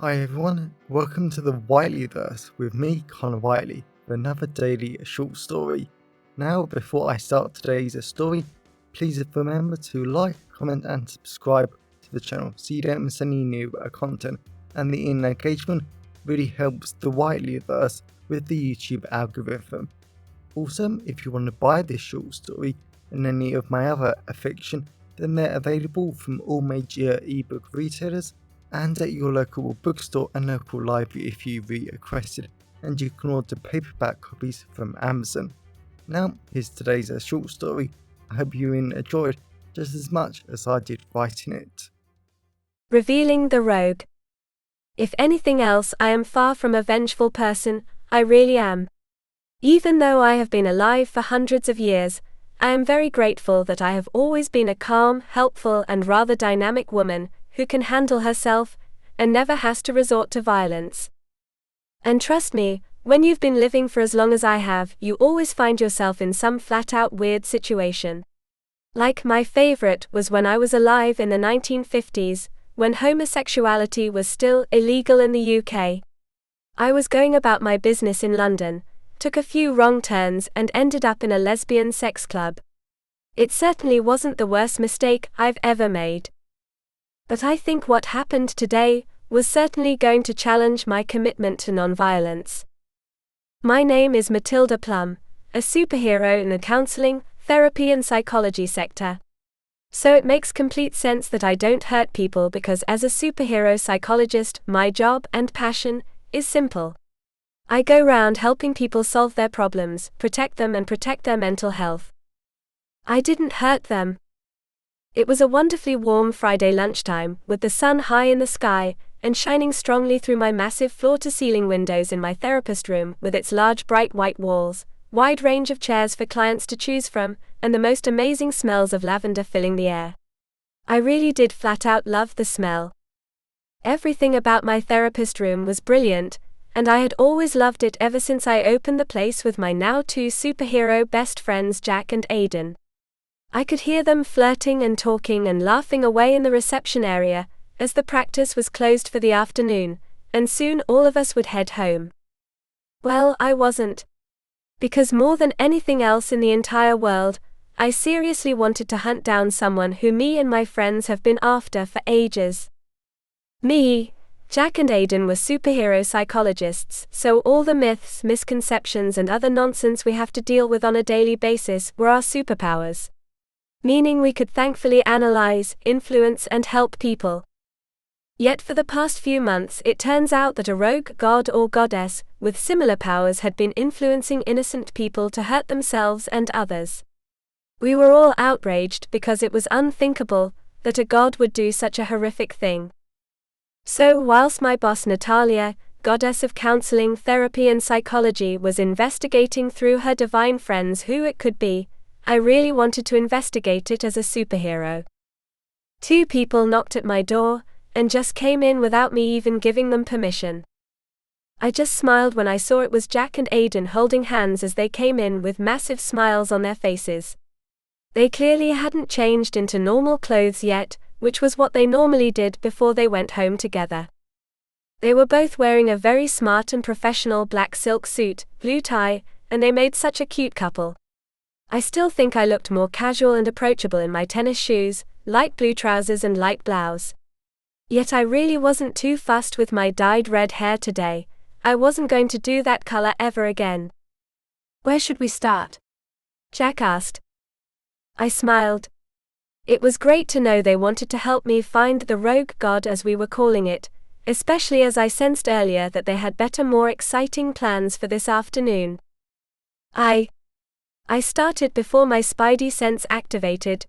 Hi everyone, welcome to the Whiteleyverse with me, Connor Whiteley, for another daily short story. Now, before I start today's story, please remember to like, comment and subscribe to the channel so you don't miss any new content, and the engagement really helps the Whiteleyverse with the YouTube algorithm. Also, if you want to buy this short story and any of my other fiction, then they're available from all major ebook retailers and at your local bookstore and local library if you requested, and you can order paperback copies from Amazon. Now, here's today's short story. I hope you enjoyed just as much as I did writing it. Revealing the Rogue. If anything else, I am far from a vengeful person, I really am. Even though I have been alive for hundreds of years, I am very grateful that I have always been a calm, helpful and rather dynamic woman who can handle herself and never has to resort to violence. And trust me, when you've been living for as long as I have, you always find yourself in some flat-out weird situation. Like my favorite was when I was alive in the 1950s, when homosexuality was still illegal in the UK. I was going about my business in London, took a few wrong turns and ended up in a lesbian sex club. It certainly wasn't the worst mistake I've ever made. But I think what happened today was certainly going to challenge my commitment to nonviolence. My name is Matilda Plum, a superhero in the counseling, therapy and psychology sector. So it makes complete sense that I don't hurt people because as a superhero psychologist, my job and passion is simple. I go round helping people solve their problems, protect them and protect their mental health. I didn't hurt them. It was a wonderfully warm Friday lunchtime, with the sun high in the sky, and shining strongly through my massive floor-to-ceiling windows in my therapist room with its large bright white walls, wide range of chairs for clients to choose from, and the most amazing smells of lavender filling the air. I really did flat out love the smell. Everything about my therapist room was brilliant, and I had always loved it ever since I opened the place with my now two superhero best friends Jack and Aiden. I could hear them flirting and talking and laughing away in the reception area, as the practice was closed for the afternoon, and soon all of us would head home. Well, I wasn't. Because more than anything else in the entire world, I seriously wanted to hunt down someone who me and my friends have been after for ages. Me, Jack and Aiden were superhero psychologists, so all the myths, misconceptions and other nonsense we have to deal with on a daily basis were our superpowers. Meaning we could thankfully analyze, influence and help people. Yet for the past few months it turns out that a rogue god or goddess with similar powers had been influencing innocent people to hurt themselves and others. We were all outraged because it was unthinkable that a god would do such a horrific thing. So whilst my boss Natalia, goddess of counseling, therapy and psychology, was investigating through her divine friends who it could be, I really wanted to investigate it as a superhero. 2 people knocked at my door, and just came in without me even giving them permission. I just smiled when I saw it was Jack and Aiden holding hands as they came in with massive smiles on their faces. They clearly hadn't changed into normal clothes yet, which was what they normally did before they went home together. They were both wearing a very smart and professional black silk suit, blue tie, and they made such a cute couple. I still think I looked more casual and approachable in my tennis shoes, light blue trousers and light blouse. Yet I really wasn't too fussed with my dyed red hair today. I wasn't going to do that color ever again. "Where should we start?" Jack asked. I smiled. It was great to know they wanted to help me find the rogue god as we were calling it, especially as I sensed earlier that they had better, more exciting plans for this afternoon. I started before my spidey sense activated.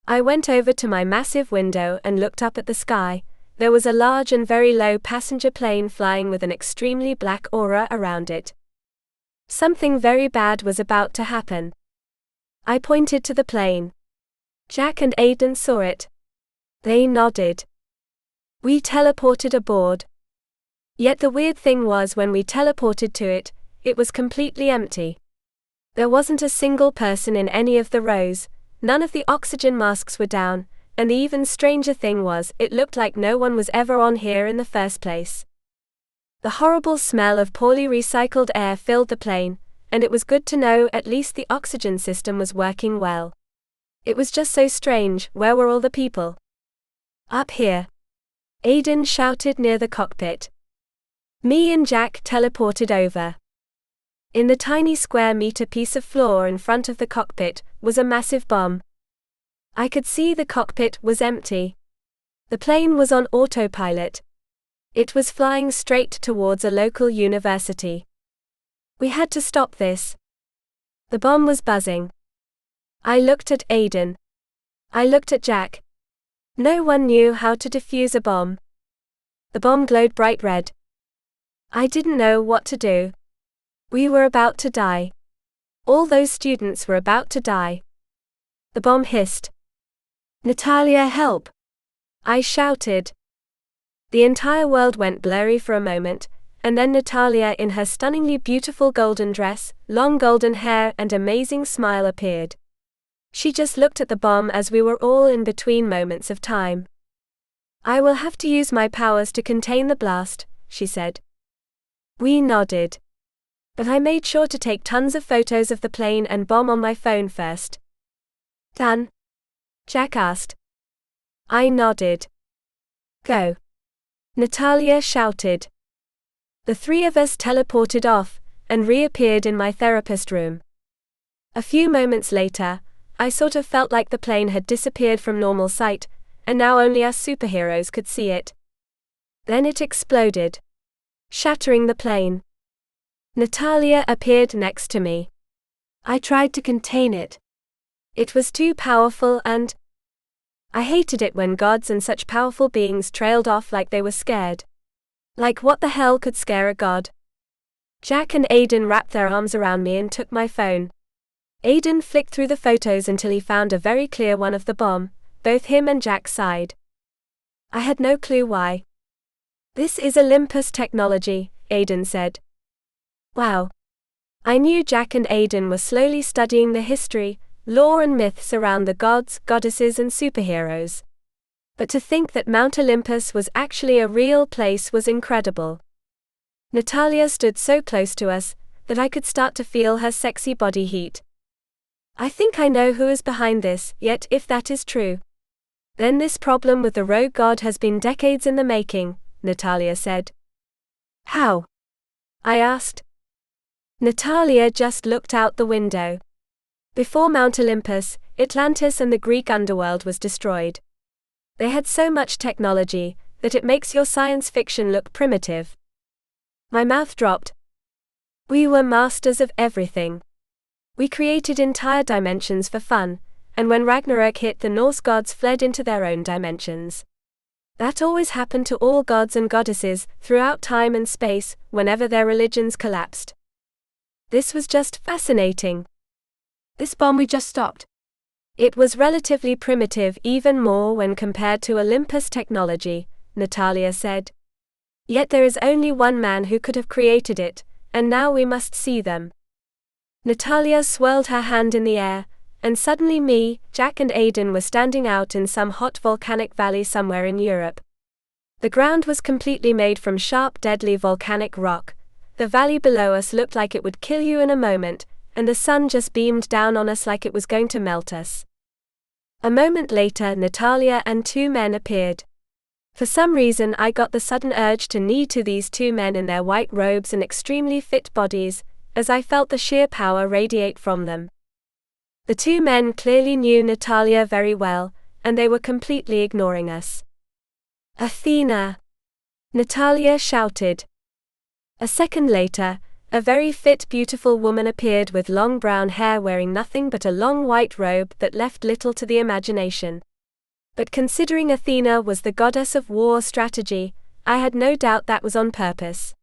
I went over to my massive window and looked up at the sky. There was a large and very low passenger plane flying with an extremely black aura around it. Something very bad was about to happen. I pointed to the plane. Jack and Aiden saw it. They nodded. We teleported aboard. Yet the weird thing was when we teleported to it, it was completely empty. There wasn't a single person in any of the rows, none of the oxygen masks were down, and the even stranger thing was, it looked like no one was ever on here in the first place. The horrible smell of poorly recycled air filled the plane, and it was good to know at least the oxygen system was working well. It was just so strange. Where were all the people? Up here. Aidan shouted near the cockpit. Me and Jack teleported over. In the tiny square meter piece of floor in front of the cockpit was a massive bomb. I could see the cockpit was empty. The plane was on autopilot. It was flying straight towards a local university. We had to stop this. The bomb was buzzing. I looked at Aidan. I looked at Jack. No one knew how to defuse a bomb. The bomb glowed bright red. I didn't know what to do. We were about to die. All those students were about to die. The bomb hissed. Natalia, help! I shouted. The entire world went blurry for a moment, and then Natalia in her stunningly beautiful golden dress, long golden hair and amazing smile appeared. She just looked at the bomb as we were all in between moments of time. I will have to use my powers to contain the blast, she said. We nodded. But I made sure to take tons of photos of the plane and bomb on my phone first. Done? Jack asked. I nodded. Go. Natalia shouted. The three of us teleported off, and reappeared in my therapist room. A few moments later, I sort of felt like the plane had disappeared from normal sight, and now only us superheroes could see it. Then it exploded, shattering the plane. Natalia appeared next to me. I tried to contain it. It was too powerful and I hated it when gods and such powerful beings trailed off like they were scared. Like what the hell could scare a god? Jack and Aidan wrapped their arms around me and took my phone. Aidan flicked through the photos until he found a very clear one of the bomb. Both him and Jack sighed. I had no clue why. This is Olympus technology, Aidan said. Wow. I knew Jack and Aidan were slowly studying the history, lore and myths around the gods, goddesses and superheroes. But to think that Mount Olympus was actually a real place was incredible. Natalia stood so close to us that I could start to feel her sexy body heat. I think I know who is behind this, yet if that is true, then this problem with the rogue god has been decades in the making, Natalia said. How? I asked. Natalia just looked out the window. Before Mount Olympus, Atlantis and the Greek underworld was destroyed. They had so much technology that it makes your science fiction look primitive. My mouth dropped. We were masters of everything. We created entire dimensions for fun, and when Ragnarok hit, the Norse gods fled into their own dimensions. That always happened to all gods and goddesses throughout time and space, whenever their religions collapsed. This was just fascinating. This bomb we just stopped. It was relatively primitive, even more when compared to Olympus technology, Natalia said. Yet there is only one man who could have created it, and now we must see them. Natalia swirled her hand in the air, and suddenly me, Jack and Aidan were standing out in some hot volcanic valley somewhere in Europe. The ground was completely made from sharp, deadly volcanic rock. The valley below us looked like it would kill you in a moment, and the sun just beamed down on us like it was going to melt us. A moment later, Natalia and two men appeared. For some reason, I got the sudden urge to knee to these two men in their white robes and extremely fit bodies, as I felt the sheer power radiate from them. The two men clearly knew Natalia very well, and they were completely ignoring us. Athena! Natalia shouted. A second later, a very fit, beautiful woman appeared with long brown hair, wearing nothing but a long white robe that left little to the imagination. But considering Athena was the goddess of war strategy, I had no doubt that was on purpose.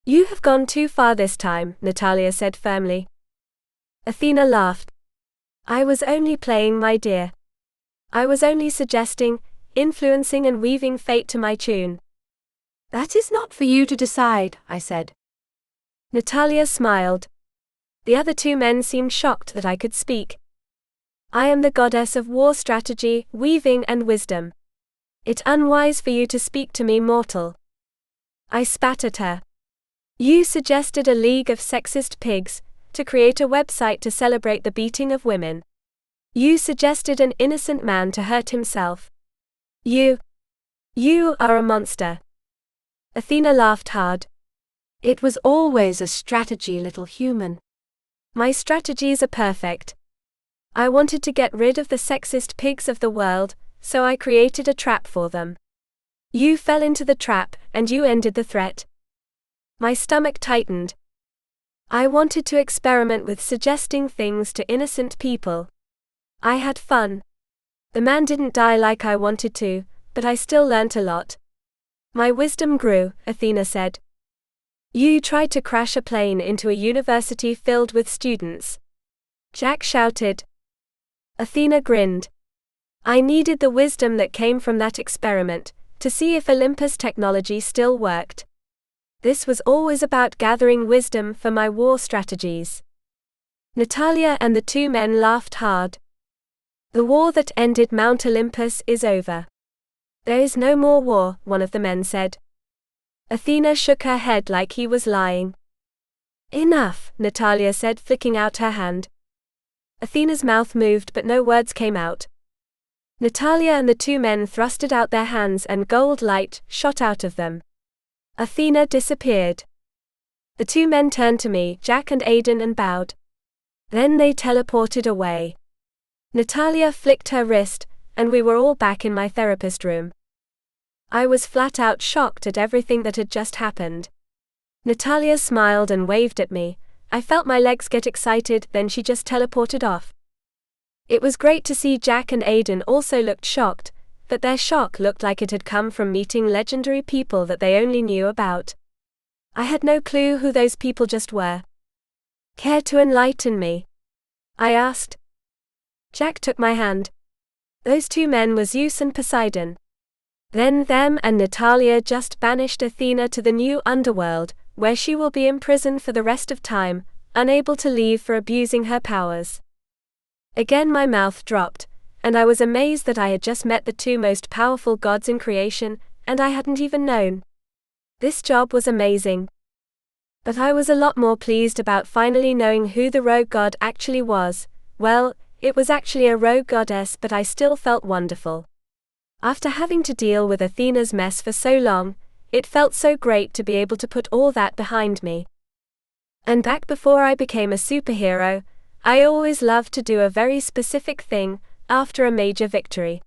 You have gone too far this time, Natalia said firmly. Athena laughed. I was only playing, my dear. I was only suggesting, influencing and weaving fate to my tune. That is not for you to decide, I said. Natalia smiled. The other two men seemed shocked that I could speak. I am the goddess of war strategy, weaving and wisdom. It's unwise for you to speak to me, mortal. I spat at her. You suggested a league of sexist pigs, to create a website to celebrate the beating of women. You suggested an innocent man to hurt himself. You are a monster. Athena laughed hard. It was always a strategy, little human. My strategies are perfect. I wanted to get rid of the sexist pigs of the world, so I created a trap for them. You fell into the trap, and you ended the threat. My stomach tightened. I wanted to experiment with suggesting things to innocent people. I had fun. The man didn't die like I wanted to, but I still learnt a lot. My wisdom grew, Athena said. You tried to crash a plane into a university filled with students. Jack shouted. Athena grinned. I needed the wisdom that came from that experiment, to see if Olympus technology still worked. This was always about gathering wisdom for my war strategies. Natalia and the two men laughed hard. The war that ended Mount Olympus is over. There is no more war, one of the men said. Athena shook her head like he was lying. Enough, Natalia said, flicking out her hand. Athena's mouth moved but no words came out. Natalia and the two men thrusted out their hands and gold light shot out of them. Athena disappeared. The two men turned to me, Jack and Aidan, and bowed. Then they teleported away. Natalia flicked her wrist, and we were all back in my therapist room. I was flat out shocked at everything that had just happened. Natalia smiled and waved at me. I felt my legs get excited, then she just teleported off. It was great to see Jack and Aidan also looked shocked, but their shock looked like it had come from meeting legendary people that they only knew about. I had no clue who those people just were. Care to enlighten me? I asked. Jack took my hand. Those two men were Zeus and Poseidon. Then them and Natalia just banished Athena to the new underworld, where she will be imprisoned for the rest of time, unable to leave for abusing her powers. Again my mouth dropped, and I was amazed that I had just met the two most powerful gods in creation, and I hadn't even known. This job was amazing. But I was a lot more pleased about finally knowing who the rogue god actually was. Well, it was actually a rogue goddess, but I still felt wonderful. After having to deal with Athena's mess for so long, it felt so great to be able to put all that behind me. And back before I became a superhero, I always loved to do a very specific thing after a major victory.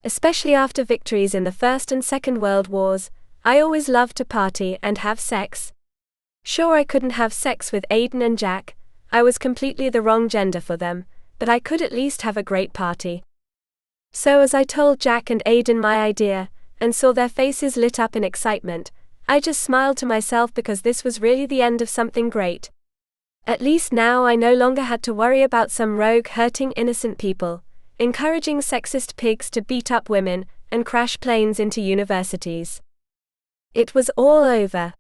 Especially after victories in the First and Second World Wars, I always loved to party and have sex. Sure, I couldn't have sex with Aidan and Jack, I was completely the wrong gender for them, but I could at least have a great party. So as I told Jack and Aidan my idea, and saw their faces lit up in excitement, I just smiled to myself because this was really the end of something great. At least now I no longer had to worry about some rogue hurting innocent people, encouraging sexist pigs to beat up women, and crash planes into universities. It was all over.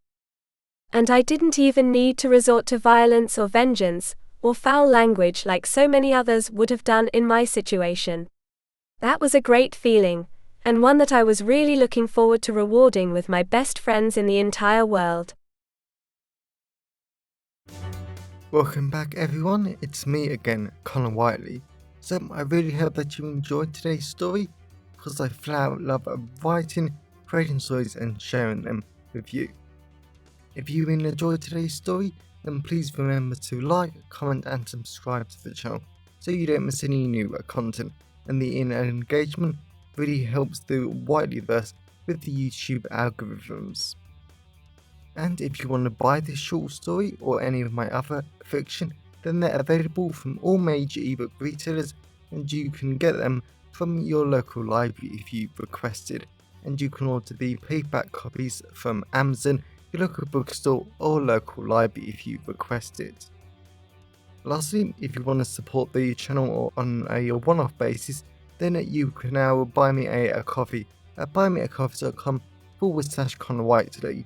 And I didn't even need to resort to violence or vengeance, or foul language like so many others would have done in my situation. That was a great feeling, and one that I was really looking forward to rewarding with my best friends in the entire world. Welcome back everyone, it's me again, Connor Whiteley. So I really hope that you enjoyed today's story, because I flat out love writing, creating stories and sharing them with you. If you really enjoyed today's story, then please remember to like, comment and subscribe to the channel so you don't miss any new content, and the internet engagement really helps the Whiteleyverse with the YouTube algorithms. And if you want to buy this short story or any of my other fiction, then they're available from all major ebook retailers, and you can get them from your local library if you requested, and you can order the paperback copies from Amazon, your local bookstore or local library if you request it. Lastly, if you want to support the channel on a one-off basis, then you can now buy me a coffee at buymeacoffee.com/Connor Whiteley.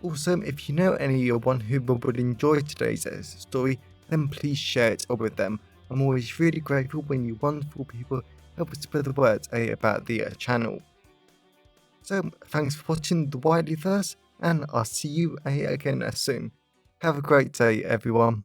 Also, if you know anyone who would enjoy today's story, then please share it with them I'm always really grateful when you wonderful people help us spread the word about the channel. So thanks for watching the Whiteley Verse, and I'll see you again soon. Have a great day, everyone.